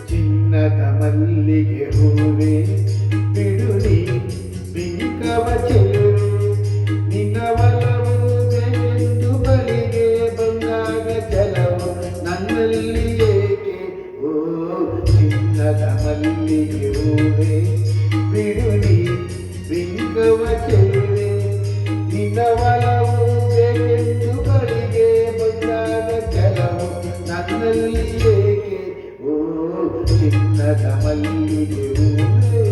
ಚಿನ್ನದ ಮಲ್ಲಿಗೆ ಹೂವೆ ಬಿಡುನಿ ಬಿಂಕವ ಚೆಲುವೆ ನಿನ್ನ ಒಲವು ಎಂದು ಬಳಿಗೆ ಬಂದಾಗ ಜಲವು ನನ್ನಲ್ಲಿ ಏಕೆ ಓ ಚಿನ್ನದ ಮಲ್ಲಿಗೆ ಹೂವೆ ಬಿಡುನಿ ಬಿಂಕವ ಚೆಲುವೆ ನಿನ್ನ ಒಲವು ಎಂದು ಬಳಿಗೆ ಬಂದಾಗ ಜಲವು ನನ್ನಲ್ಲಿ ಏಕೆ ಓ ಚಿನ್ನದ ಮಲ್ಲಿಗೆ ಹೂವೆ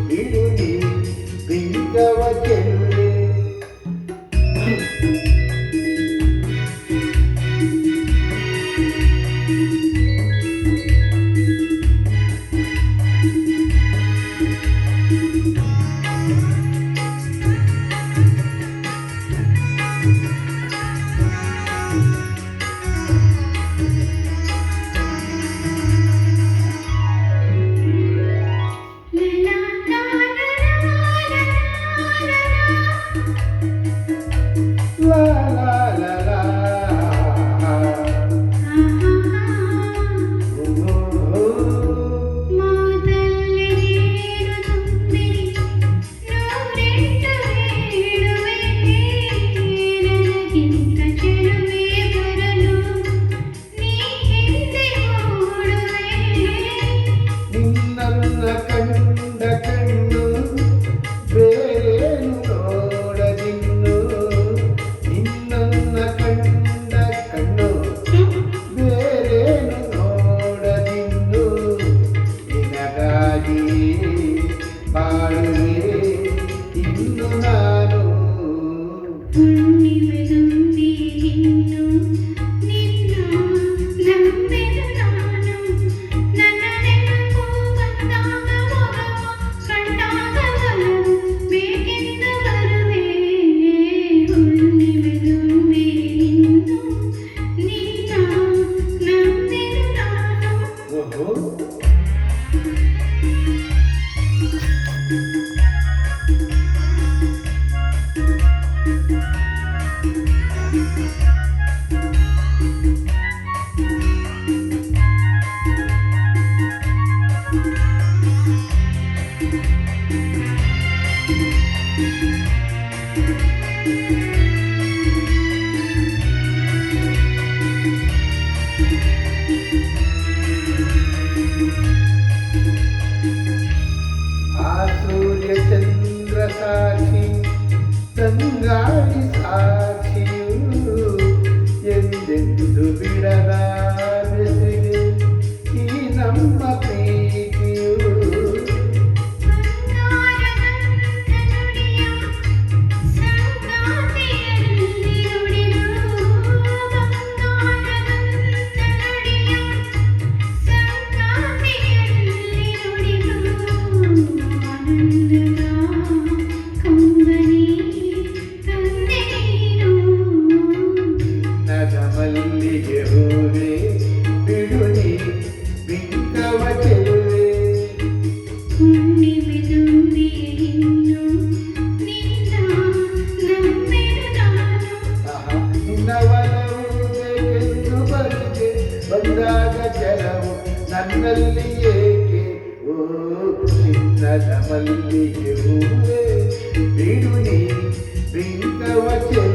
ಬಿಡುನಿ ಬಿಂಕವ ಚೆಲುವೆ ಸಾಕ್ಷಿ ತಂಗಾಳಿ ಸಾಕ್ಷಿಯು ಎಂದೆಂದು ಬಿಡದ ಬೆಸೆಗೆ ಈ ನಮ್ಮ ಪ್ರೀತಿಯು ಮಲ್ಲಿಗೆ ಹೂವೆ ಬಿಡುನಿ ಬಿಂಕವ ಚೆಲುವೆ ಹುಣ್ಣಿಮೆ ತುಂಬಿಯೇ ಇನ್ನು ನಿನ್ನ ನಂಬೆನು ನಾನು ನಿನ್ನ ಒಲವು ಎಂದು ಬರಿಗೆ ಬಂದಾಗ ಜಲವು ನನ್ನಲ್ಲಿ ಏಕೆ ಓ ಚಿನ್ನದ ಮಲ್ಲಿಗೆ ಹೂವೆ ಬಿಡುನಿ ಬಿಂಕವ ಚೆಲುವೆ